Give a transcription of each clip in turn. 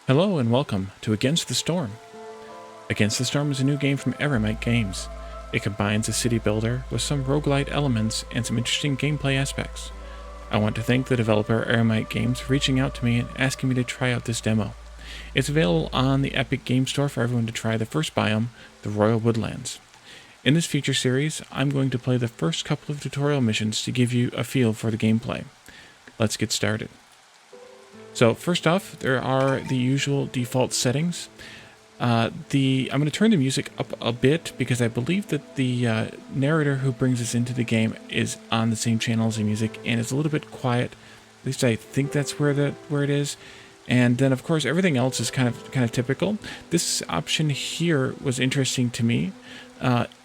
Hello and welcome to Against the Storm. Against the Storm is a new game from Eremite Games. It combines a city builder with some roguelite elements and some interesting gameplay aspects. I want to thank the developer Eremite Games for reaching out to me and asking me to try out this demo. It's available on the Epic Game Store for everyone to try the first biome, the Royal Woodlands. In this feature series, I'm going to play the first couple of tutorial missions to give you a feel for the gameplay. Let's get started. So first off, there are the usual default settings. I'm going to turn the music up a bit because I believe that the narrator who brings us into the game is on the same channel as the music and it's a little bit quiet. At least I think that's where it is. And then of course everything else is kind of typical. This option here was interesting to me.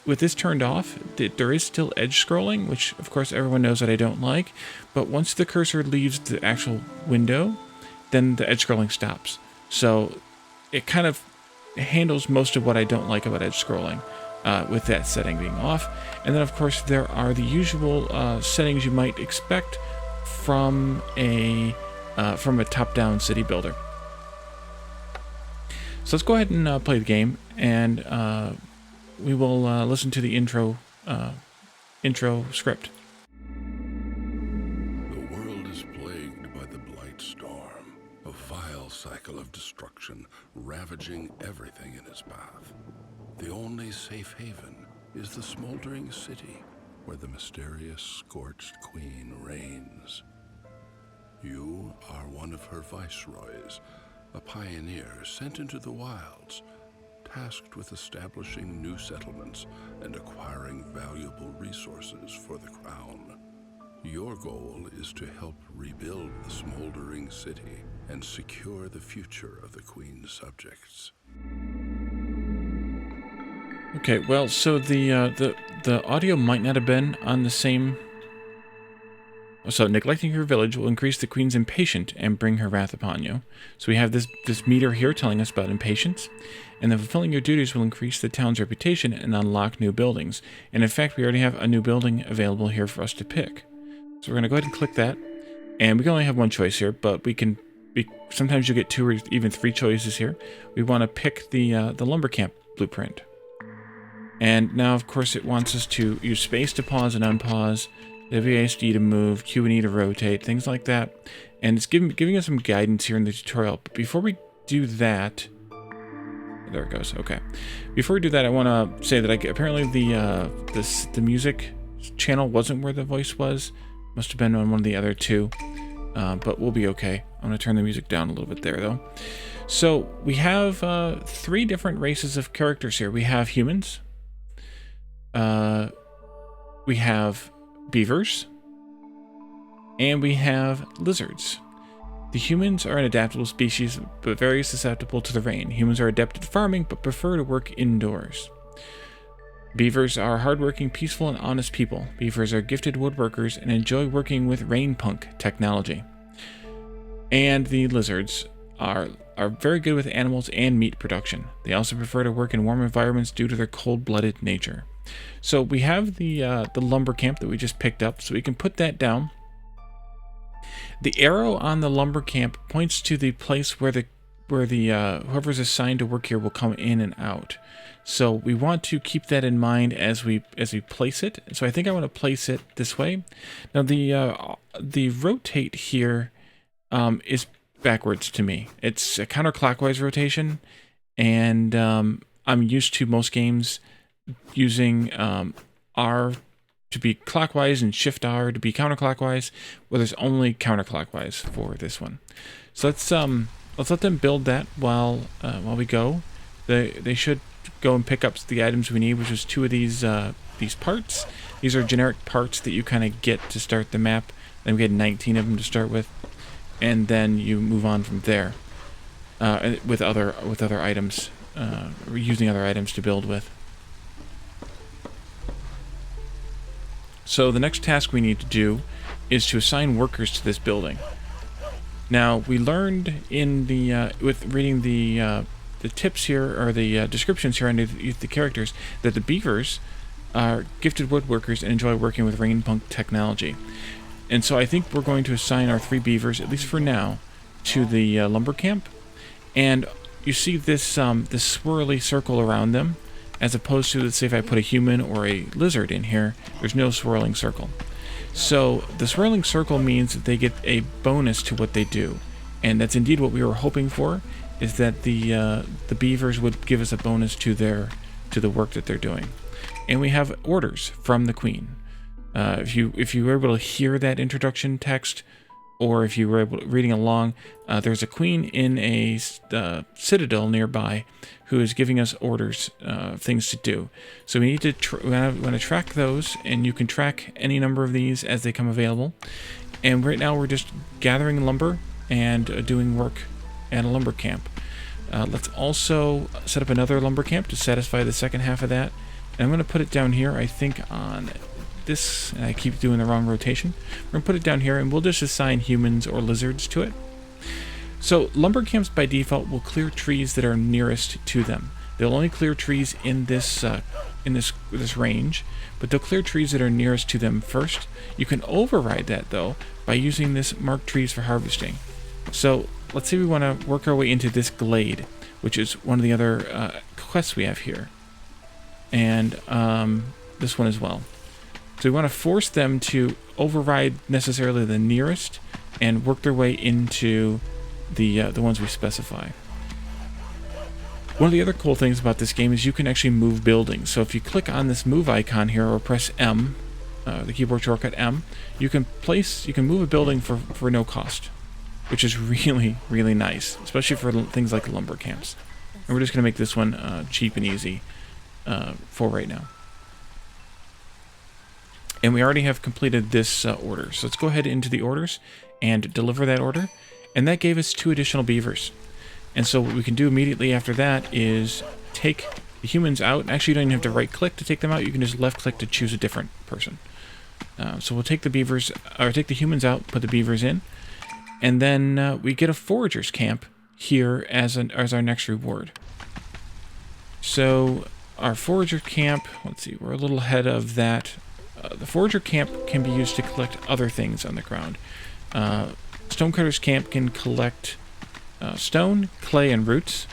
With this turned off, there is still edge scrolling, which of course everyone knows that I don't like. But once the cursor leaves the actual window, then the edge scrolling stops. So it kind of handles most of what I don't like about edge scrolling with that setting being off. And then of course there are the usual settings you might expect from a top-down city builder. So let's go ahead and play the game, and we will listen to the intro script. Cycle of destruction ravaging everything in its path. The only safe haven is the smoldering city where the mysterious scorched queen reigns. You are one of her viceroys, a pioneer sent into the wilds, tasked with establishing new settlements and acquiring valuable resources for the crown. Your goal is to help rebuild the smoldering city and secure the future of the Queen's subjects. Okay, well, so the audio might not have been on the same. So neglecting your village will increase the Queen's impatience and bring her wrath upon you. So we have this meter here telling us about impatience, and then fulfilling your duties will increase the town's reputation and unlock new buildings. And in fact, we already have a new building available here for us to pick. So we're going to go ahead and click that, and we can only have one choice here, but sometimes you get 2 or even 3 choices here. We want to pick the lumber camp blueprint. And now, of course, it wants us to use space to pause and unpause, WASD to move, Q and E to rotate, things like that. And it's giving us some guidance here in the tutorial. But before we do that, there it goes. Okay. Before we do that, I want to say that apparently the music channel wasn't where the voice was. Must have been on one of the other 2, but we'll be okay. I'm going to turn the music down a little bit there, though. So we have 3 different races of characters here. We have humans, we have beavers, and we have lizards. The humans are an adaptable species, but very susceptible to the rain. Humans are adept at farming, but prefer to work indoors. Beavers are hardworking, peaceful, and honest people. Beavers are gifted woodworkers and enjoy working with rain punk technology. And the lizards are very good with animals and meat production. They also prefer to work in warm environments due to their cold-blooded nature. So we have the lumber camp that we just picked up, so we can put that down. The arrow on the lumber camp points to the place where whoever's assigned to work here will come in and out. So we want to keep that in mind as we place it. So I think I want to place it this way. Now the rotate here is backwards to me. It's a counterclockwise rotation, and I'm used to most games using R to be clockwise and Shift R to be counterclockwise. Well, there's only counterclockwise for this one. So let's let them build that while we go. They should go and pick up the items we need, which is 2 of these parts. These are generic parts that you kind of get to start the map. Then we had 19 of them to start with, and then you move on from there with other items, using other items to build with. So the next task we need to do is to assign workers to this building. Now we learned in with reading the tips here, or the descriptions here underneath the characters, that the beavers are gifted woodworkers and enjoy working with rain punk technology. And so I think we're going to assign our 3 beavers, at least for now, to the lumber camp. And you see this this swirly circle around them, as opposed to, let's say if I put a human or a lizard in here, there's no swirling circle. So the swirling circle means that they get a bonus to what they do, and that's indeed what we were hoping for, is that the beavers would give us a bonus to the work that they're doing. And we have orders from the queen. If you were able to hear that introduction text, or if you were reading along, there's a queen in a citadel nearby who is giving us orders, things to do. So we need to we want to track those, and you can track any number of these as they come available. And right now we're just gathering lumber and doing work at a lumber camp. Let's also set up another lumber camp to satisfy the second half of that. And I'm going to put it down here, I think, on this, and I keep doing the wrong rotation. We're going to put it down here, and we'll just assign humans or lizards to it. So lumber camps by default will clear trees that are nearest to them. They'll only clear trees in this range, but they'll clear trees that are nearest to them first. You can override that though by using this mark trees for harvesting. So let's say we want to work our way into this glade, which is one of the other quests we have here, and this one as well. So we want to force them to override necessarily the nearest and work their way into the ones we specify. One of the other cool things about this game is you can actually move buildings. So if you click on this move icon here, or press M, the keyboard shortcut M, you can move a building for no cost, which is really, really nice, especially for things like lumber camps. And we're just going to make this one cheap and easy for right now. And we already have completed this order. So let's go ahead into the orders and deliver that order. And that gave us 2 additional beavers. And so what we can do immediately after that is take the humans out. Actually, you don't even have to right click to take them out. You can just left click to choose a different person. So we'll take the beavers, or take the humans out, put the beavers in. And then we get a forager's camp here as our next reward. So our forager camp, let's see, we're a little ahead of that. The forager camp can be used to collect other things on the ground. Stonecutter's camp can collect stone, clay, and roots.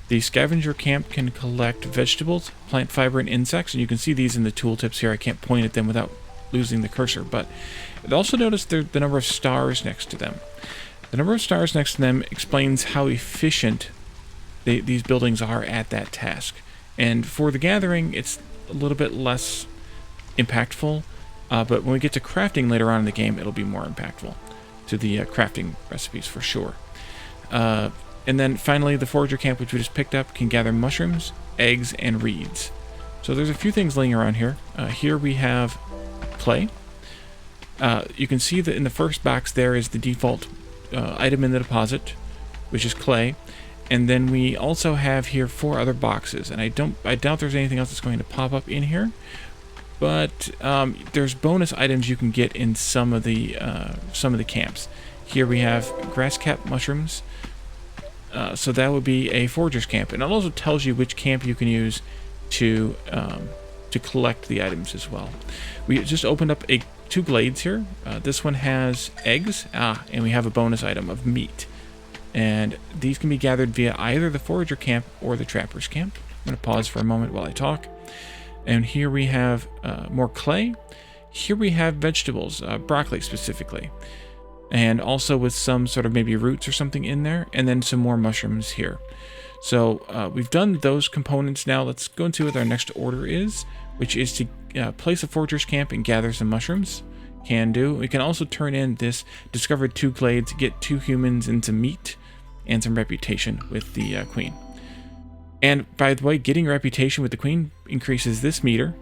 The scavenger camp can collect vegetables, plant fiber, and insects. And you can see these in the tooltips here. I can't point at them without losing the cursor. But also notice the number of stars next to them. The number of stars next to them explains how efficient these buildings are at that task. And for the gathering, it's a little bit less impactful, but when we get to crafting later on in the game, it'll be more impactful to the crafting recipes for sure. And then finally, the forager camp, which we just picked up, can gather mushrooms, eggs, and reeds. So there's a few things laying around here. Here we have clay. You can see that in the first box there is the default item in the deposit, which is clay. And then we also have here 4 other boxes, and I doubt there's anything else that's going to pop up in here. But there's bonus items you can get in some of the camps. Here we have grasscap mushrooms, so that would be a forager's camp, and it also tells you which camp you can use to collect the items as well. We just opened up 2 glades here. This one has eggs, and we have a bonus item of meat, and these can be gathered via either the forager camp or the trapper's camp. I'm going to pause for a moment while I talk. And here we have more clay. Here we have vegetables, broccoli specifically. And also with some sort of maybe roots or something in there. And then some more mushrooms here. So we've done those components now. Let's go into what our next order is, which is to place a forager's camp and gather some mushrooms. Can do. We can also turn in this discovered 2 glades, get 2 humans and some meat and some reputation with the queen. And by the way, getting reputation with the queen increases this meter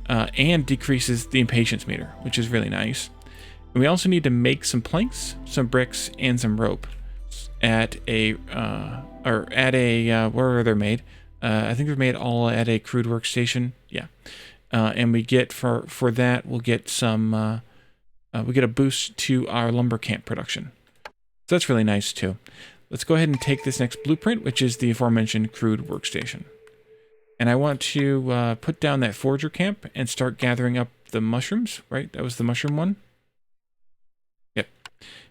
and decreases the impatience meter, which is really nice. And we also need to make some planks, some bricks, and some rope at a where are they made? I think they're made all at a crude workstation. Yeah, and we get for that we'll get some we get a boost to our lumber camp production. So that's really nice too. Let's go ahead and take this next blueprint, which is the aforementioned crude workstation. And I want to put down that forager camp and start gathering up the mushrooms, right? That was the mushroom one. Yep.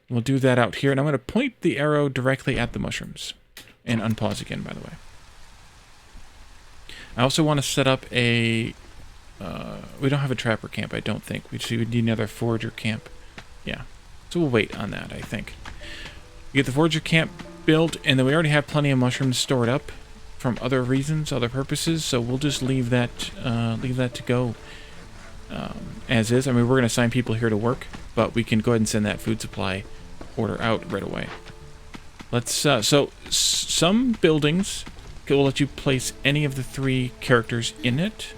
We'll do that out here, and I'm going to point the arrow directly at the mushrooms. And unpause again, by the way. I also want to set up a... we don't have a trapper camp, I don't think. We need another forager camp. Yeah. So we'll wait on that, I think. We get the forager camp built, and then we already have plenty of mushrooms stored up from other reasons, other purposes, so we'll just leave that to go as is. I mean, we're going to assign people here to work, but we can go ahead and send that food supply order out right away. Let's so some buildings will let you place any of the 3 characters in it,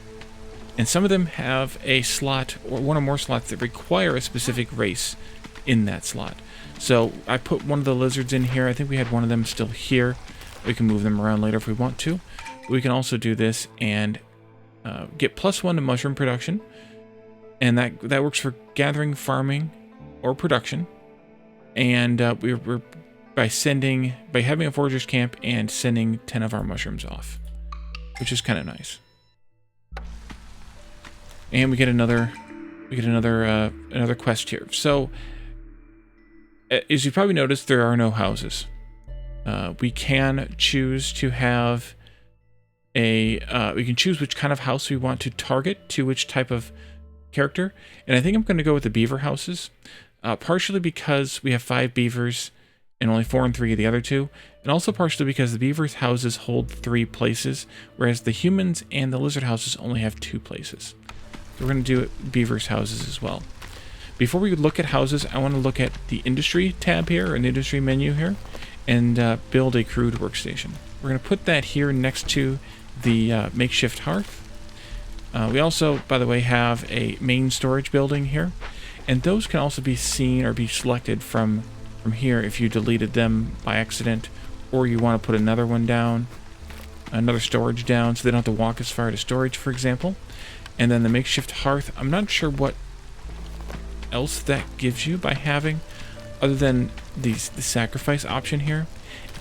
and some of them have a slot or one or more slots that require a specific race in that slot. So I put one of the lizards in here. I think we had one of them still here. We can move them around later if we want to. We can also do this and get +1 to mushroom production, and that works for gathering, farming, or production. And we're by having a forager's camp and sending 10 of our mushrooms off, which is kind of nice. And we get another quest here. So as you probably noticed, there are no houses. We can choose to have we can choose which kind of house we want to target to which type of character. And I think I'm going to go with the beaver houses, partially because we have 5 beavers and only 4 and 3 of the other 2, and also partially because the beavers houses hold 3 places, whereas the humans and the lizard houses only have 2 places. So we're going to do beavers houses as well. Before we look at houses, I want to look at the industry tab here, or the industry menu here, and build a crude workstation. We're going to put that here next to the makeshift hearth. We also, by the way, have a main storage building here, and those can also be seen or be selected from here if you deleted them by accident, or you want to put another one down, another storage down, so they don't have to walk as far to storage, for example. And then the makeshift hearth, I'm not sure what else that gives you by having, other than the sacrifice option here.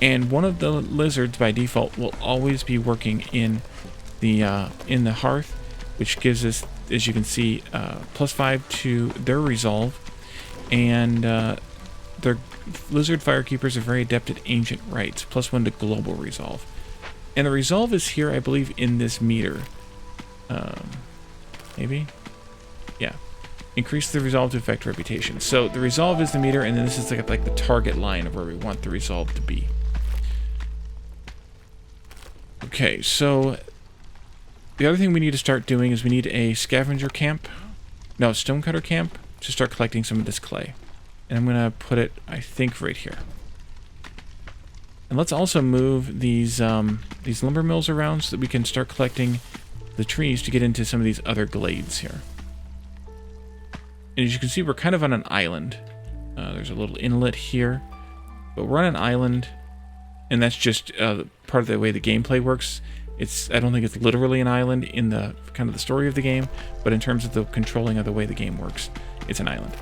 And one of the lizards by default will always be working in the hearth, which gives us, as you can see, +5 to their resolve, and their lizard firekeepers are very adept at ancient rites, +1 to global resolve. And the resolve is here, I believe, in this meter. Maybe? Yeah. Increase the resolve to affect reputation. So the resolve is the meter, and then this is like the target line of where we want the resolve to be. Okay, so the other thing we need to start doing is we need a scavenger camp. No, stonecutter camp to start collecting some of this clay. And I'm going to put it, I think, right here. And let's also move these lumber mills around so that we can start collecting the trees to get into some of these other glades here. And as you can see, we're kind of on an island. There's a little inlet here, but we're on an island, and that's just part of the way the gameplay works. I don't think it's literally an island in the kind of the story of the game, but in terms of the controlling of the way the game works, it's an island.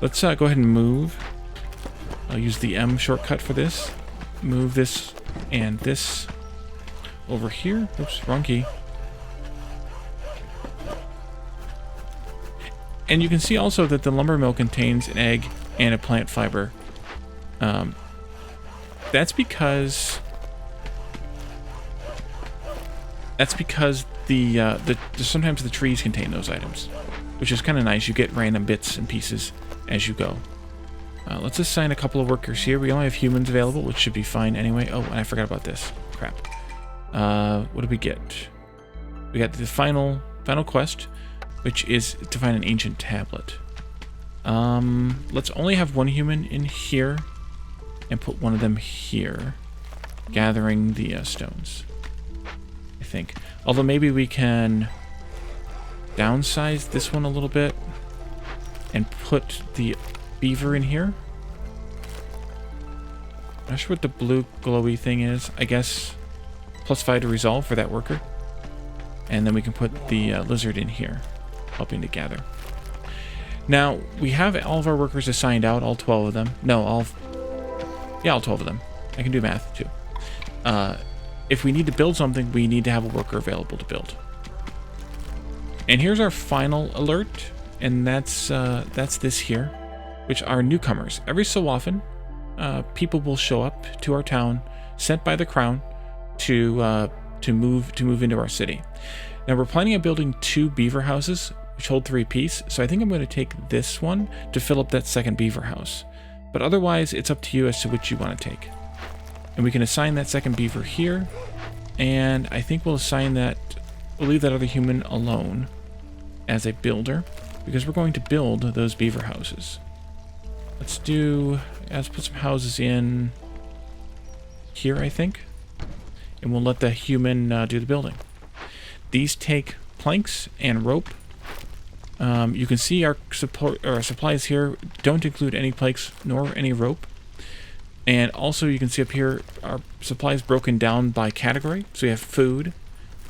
Let's go ahead and move. I'll use the M shortcut for this. Move this and this over here. Oops, wrong key. And you can see also that the lumber mill contains an egg and a plant fiber. That's because sometimes the trees contain those items, which is kind of nice. You get random bits and pieces as you go. Let's assign a couple of workers here. We only have humans available, which should be fine anyway. Oh, and I forgot about this. Crap. What did we get? We got the final quest, which is to find an ancient tablet. Let's only have one human in here and put one of them here, gathering the stones, I think. Although maybe we can downsize this one a little bit and put the beaver in here. Not sure what the blue glowy thing is. I guess +5 to resolve for that worker. And then we can put the lizard in here, helping to gather. Now, we have all of our workers assigned out, all 12 of them. No, all 12 of them. I can do math, too. If we need to build something, we need to have a worker available to build. And here's our final alert, and that's this here. which are newcomers. Every so often, people will show up to our town, sent by the crown, to move into our city. Now we're planning on building 2 beaver houses, which hold 3 apiece. So I think I'm going to take this one to fill up that second beaver house. But otherwise, it's up to you as to which you want to take. And we can assign that second beaver here. And I think we'll assign that, we'll leave that other human alone as a builder, because we're going to build those beaver houses. Let's put some houses in here, I think. And we'll let the human do the building. These take planks and rope. You can see our supplies here don't include any planks nor any rope. And also you can see up here our supplies broken down by category. So we have food,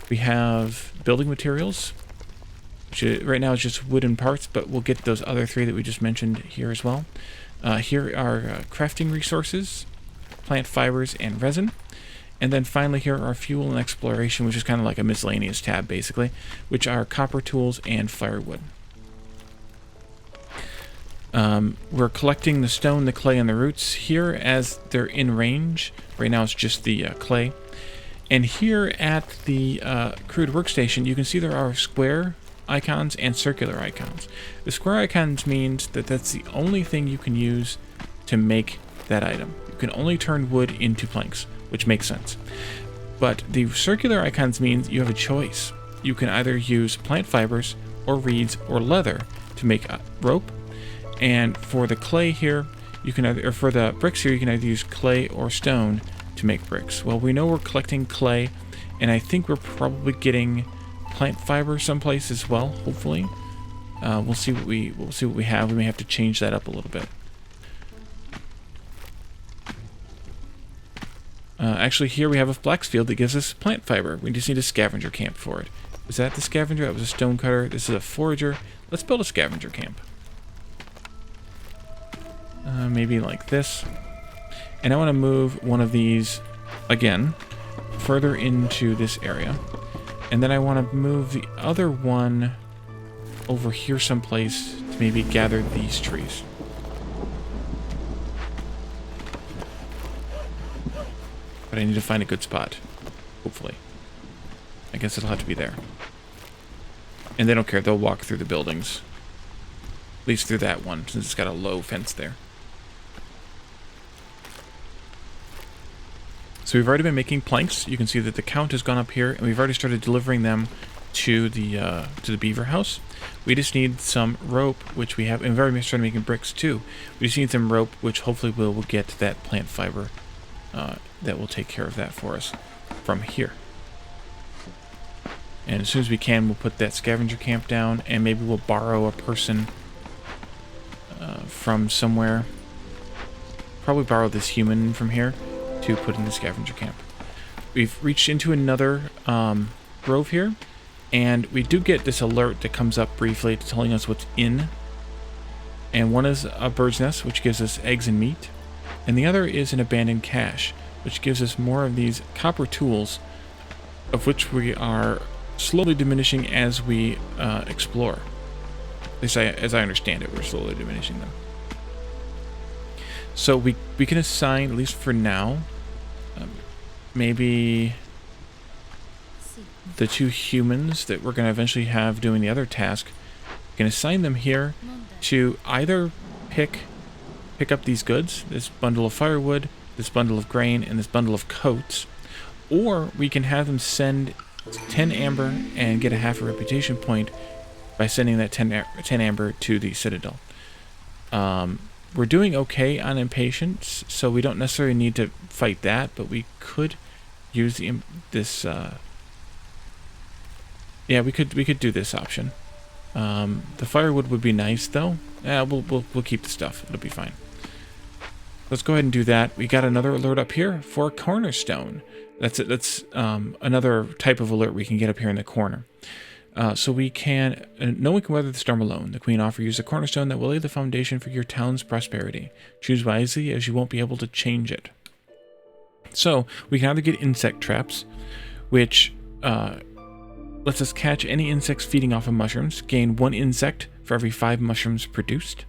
we have building materials, which right now is just wooden parts, but we'll get those other 3 that we just mentioned here as well. Here are crafting resources, plant fibers, and resin. And then finally here are fuel and exploration, which is kind of like a miscellaneous tab basically, which are copper tools and firewood. We're collecting the stone, the clay, and the roots here as they're in range. Right now it's just the clay. And here at the crude workstation, you can see there are square icons and circular icons. The square icons means that that's the only thing you can use to make that item. You can only turn wood into planks, which makes sense. But the circular icons means you have a choice. You can either use plant fibers or reeds or leather to make a rope. And for the clay here, you can either, or for the bricks here, you can either use clay or stone to make bricks. Well, we know we're collecting clay, and I think we're probably getting plant fiber someplace as well. Hopefully, we'll see what we have. We may have to change that up a little bit. Actually, here we have a flax field that gives us plant fiber. We just need a scavenger camp for it. Was that the scavenger? That was a stone cutter. This is a forager. Let's build a scavenger camp. Maybe like this. And I want to move one of these, again, further into this area. And then I want to move the other one over here someplace to maybe gather these trees. But I need to find a good spot, hopefully. I guess it'll have to be there. And they don't care, they'll walk through the buildings. At least through that one, since it's got a low fence there. So we've already been making planks. You can see that the count has gone up here, and we've already started delivering them to the beaver house. We just need some rope, which we have, and we've already started making bricks too. We just need some rope, which hopefully we'll get that plant fiber that will take care of that for us from here. And as soon as we can, we'll put that scavenger camp down, and maybe we'll borrow a person from somewhere. Probably borrow this human from here to put in the scavenger camp. We've reached into another grove here, and we do get this alert that comes up briefly telling us what's in. And one is a bird's nest, which gives us eggs and meat, and the other is an abandoned cache, which gives us more of these copper tools, of which we are slowly diminishing as we explore. At least as I understand it, we're slowly diminishing them. So we can assign, at least for now, maybe the 2 humans that we're going to eventually have doing the other task. We can assign them here to either pick up these goods, this bundle of firewood, this bundle of grain, and this bundle of coats, or we can have them send 10 amber and get a half a reputation point by sending that 10 amber to the citadel. We're doing okay on impatience, so we don't necessarily need to fight that, but we could use this. Yeah, we could do this option. The firewood would be nice, though. Yeah, we'll keep the stuff. It'll be fine. Let's go ahead and do that. We got another alert up here for cornerstone. That's it. That's another type of alert we can get up here in the corner. So we can, no one can weather the storm alone. The Queen offers you a cornerstone that will lay the foundation for your town's prosperity. Choose wisely, as you won't be able to change it. So we can either get insect traps, which lets us catch any insects feeding off of mushrooms, gain 1 insect for every 5 mushrooms produced,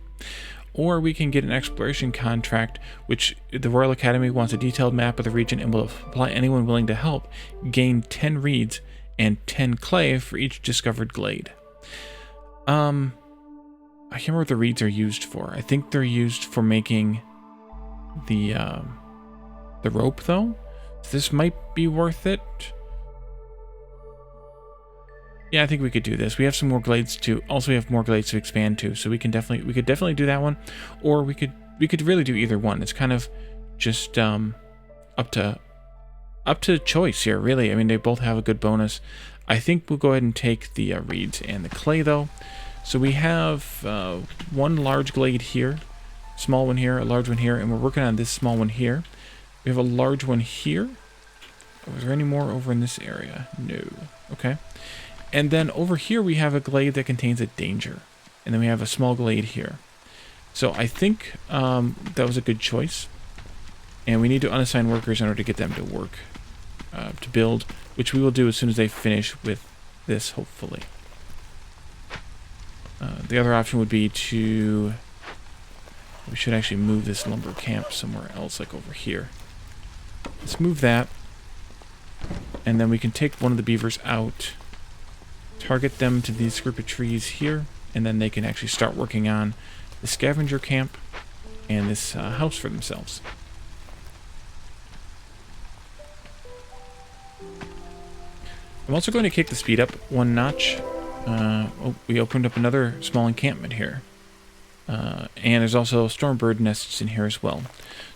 or we can get an exploration contract, which the Royal Academy wants a detailed map of the region and will apply anyone willing to help gain 10 reeds and 10 clay for each discovered glade. I can't remember what the reeds are used for. I think they're used for making the rope, though. This might be worth it. Yeah, I think we could do this. We have some more glades to. Also, we have more glades to expand to, so we could definitely do that one, or we could really do either one. It's kind of just up to choice here, really. I mean, they both have a good bonus. I think we'll go ahead and take the reeds and the clay, though. So we have one large glade here, small one here, a large one here, and we're working on this small one here. We have a large one here. Was there any more over in this area? No. Okay. And then over here we have a glade that contains a danger. And then we have a small glade here. So I think that was a good choice. And we need to unassign workers in order to get them to work, to build, which we will do as soon as they finish with this, hopefully. The other option would be to... We should actually move this lumber camp somewhere else, like over here. Let's move that. And then we can take one of the beavers out, target them to these group of trees here, and then they can actually start working on the scavenger camp and this house for themselves. I'm also going to kick the speed up one notch. Oh, we opened up another small encampment here. And there's also stormbird nests in here as well.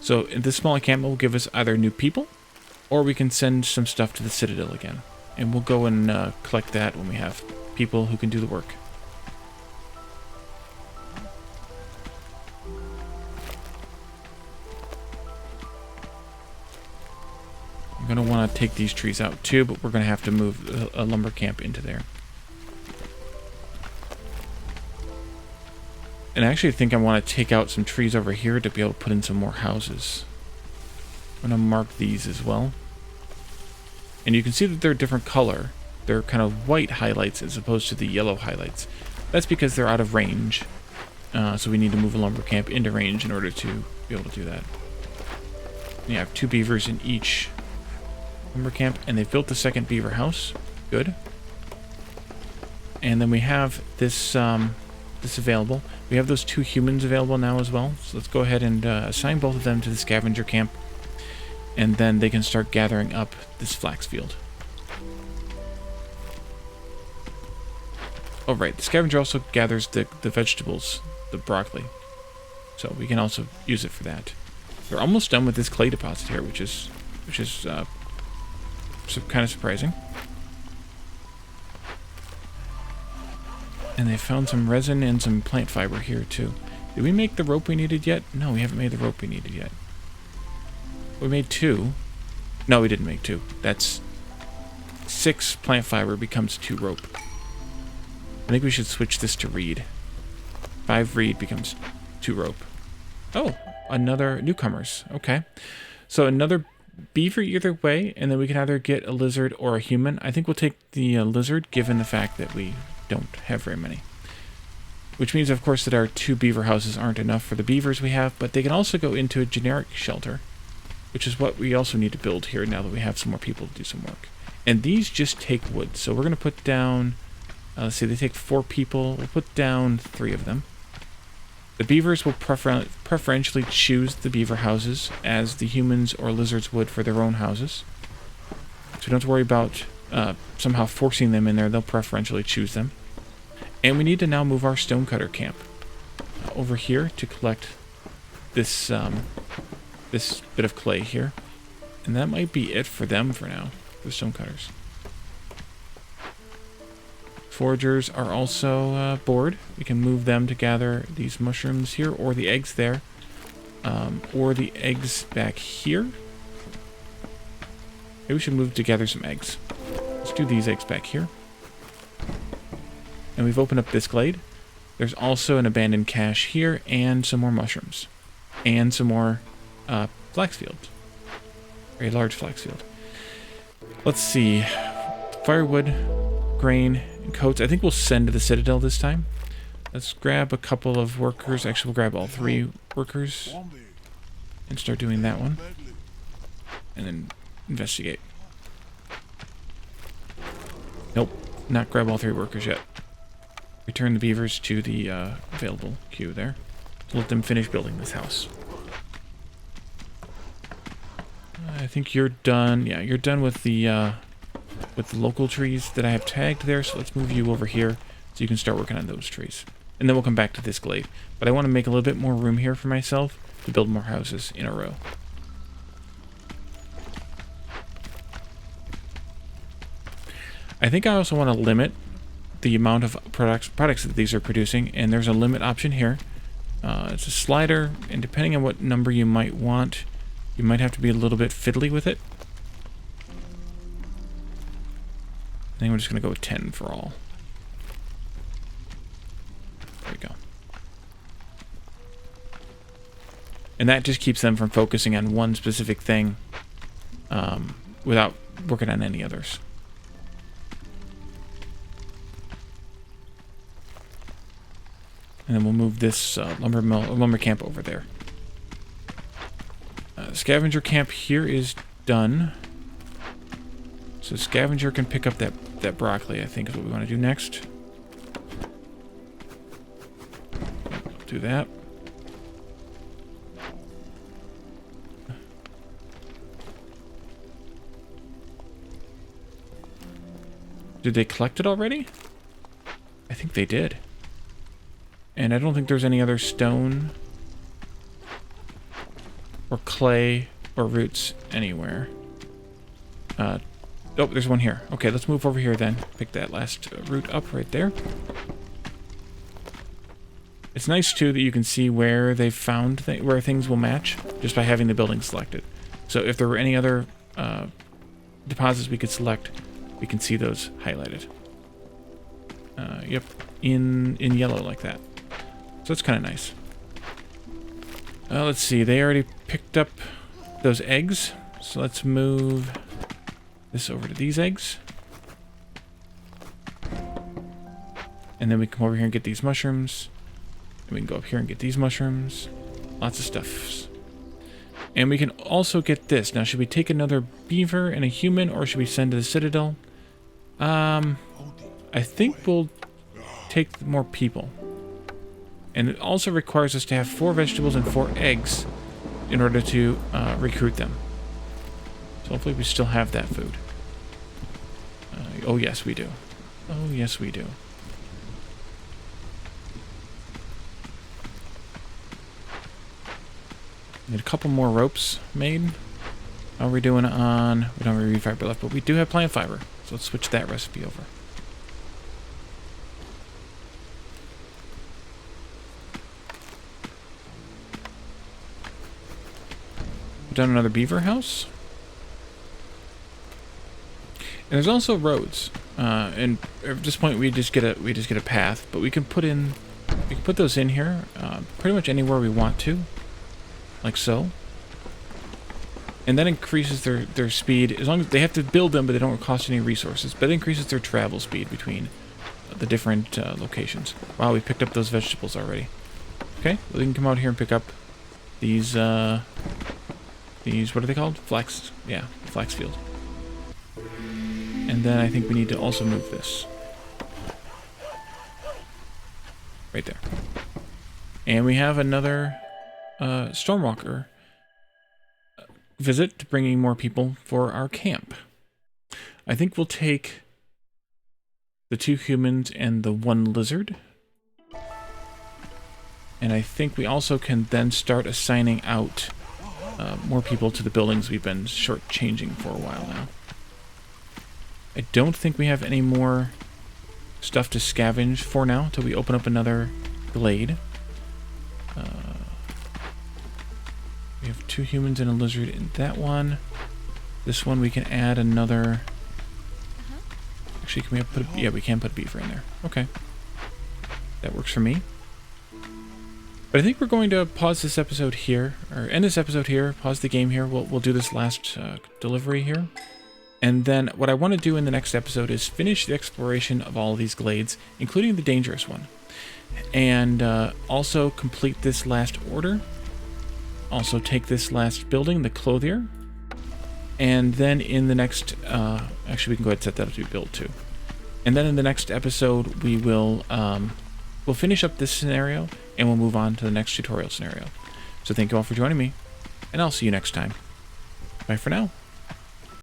So this small encampment will give us either new people, or we can send some stuff to the Citadel again. And we'll go and collect that when we have people who can do the work. I'm going to want to take these trees out too, but we're going to have to move a lumber camp into there. And I actually think I want to take out some trees over here to be able to put in some more houses. I'm going to mark these as well. And you can see that they're a different color. They're kind of white highlights as opposed to the yellow highlights. That's because they're out of range. So we need to move a lumber camp into range in order to be able to do that. And you have 2 beavers in each lumber camp, and they've built the second beaver house. Good. And then we have this this available. We have those 2 humans available now as well. So let's go ahead and assign both of them to the scavenger camp. And then they can start gathering up this flax field. Oh, right. The scavenger also gathers the vegetables, the broccoli. So we can also use it for that. We're almost done with this clay deposit here, which is kind of surprising. And they found some resin and some plant fiber here too. Did we make the rope we needed yet? No, we haven't made the rope we needed yet. We made 2. No, we didn't make 2. That's 6 plant fiber becomes 2 rope. I think we should switch this to reed. 5 reed becomes 2 rope. Oh, another newcomers. Okay. So another beaver either way, and then we can either get a lizard or a human. I think we'll take the lizard, given the fact that we don't have very many. Which means, of course, that our 2 beaver houses aren't enough for the beavers we have, but they can also go into a generic shelter, which is what we also need to build here now that we have some more people to do some work. And these just take wood, so we're going to put down, let's see, they take 4 people. We'll put down 3 of them. The beavers will preferentially choose the beaver houses as the humans or lizards would for their own houses. So we don't have to worry about somehow forcing them in there. They'll preferentially choose them. And we need to now move our stonecutter camp over here to collect this this bit of clay here. And that might be it for them for now, for the stonecutters. Foragers are also bored. We can move them to gather these mushrooms here, or the eggs there, or the eggs back here. Maybe we should move to gather some eggs. Let's do these eggs back here. And we've opened up this glade. There's also an abandoned cache here, and some more mushrooms, and some more flax fields. Very large flax field. Let's see. Firewood, grain, and coats. I think we'll send to the Citadel this time. Let's grab a couple of workers. Actually, we'll grab all 3 workers and start doing that one. And then investigate. Nope, not grab all 3 workers yet. Return the beavers to the available queue there. So let them finish building this house. I think you're done. Yeah, you're done with the local trees that I have tagged there. So let's move you over here so you can start working on those trees. And then we'll come back to this glade. But I want to make a little bit more room here for myself to build more houses in a row. I think I also want to limit the amount of products that these are producing, and there's a limit option here. It's a slider, and depending on what number you might want, you might have to be a little bit fiddly with it. I think we're just going to go with 10 for all. There we go. And that just keeps them from focusing on one specific thing without working on any others. And then we'll move this lumber camp over there. Scavenger camp here is done. So scavenger can pick up that broccoli, I think is what we want to do next. Do that. Did they collect it already? I think they did. And I don't think there's any other stone or clay or roots anywhere. Oh, there's one here. Okay, let's move over here then. Pick that last root up right there. It's nice too that you can see where they've found where things will match just by having the building selected. So if there were any other deposits we could select, we can see those highlighted. Yep, in yellow like that. So that's kind of nice. Let's see, they already picked up those eggs. So let's move this over to these eggs. And then we come over here and get these mushrooms. And we can go up here and get these mushrooms. Lots of stuff. And we can also get this. Now, should we take another beaver and a human, or should we send to the citadel? I think we'll take more people. And it also requires us to have 4 vegetables and 4 eggs in order to recruit them. So hopefully we still have that food. Oh yes, we do. Oh yes, we do. Need a couple more ropes made. How are we doing on... We don't have any fiber left, but we do have plant fiber. So let's switch that recipe over. Done another beaver house. And there's also roads. And at this point we just get a path, but we can put those in here pretty much anywhere we want to. Like so. And that increases their speed, as long as they have to build them, but they don't cost any resources. But it increases their travel speed between the different locations. Wow, we picked up those vegetables already. Okay, well, we can come out here and pick up these, what are they called? Flax, yeah, flax field. And then I think we need to also move this. Right there. And we have another Stormwalker visit, bringing more people for our camp. I think we'll take the 2 humans and the 1 lizard. And I think we also can then start assigning out more people to the buildings we've been shortchanging for a while now. I don't think we have any more stuff to scavenge for now until we open up another glade. We have 2 humans and a lizard in that one. This one we can add another... Actually, can we put a... Yeah, we can put a beaver in there. Okay. That works for me. But I think we're going to pause this episode here, or end this episode here, pause the game here. We'll do this last delivery here. And then what I want to do in the next episode is finish the exploration of all of these glades, including the dangerous one. and also complete this last order. Also take this last building, the clothier, and then in the next, actually we can go ahead and set that up to be built too. And then in the next episode, we will we'll finish up this scenario, and we'll move on to the next tutorial scenario. So thank you all for joining me, and I'll see you next time. Bye for now.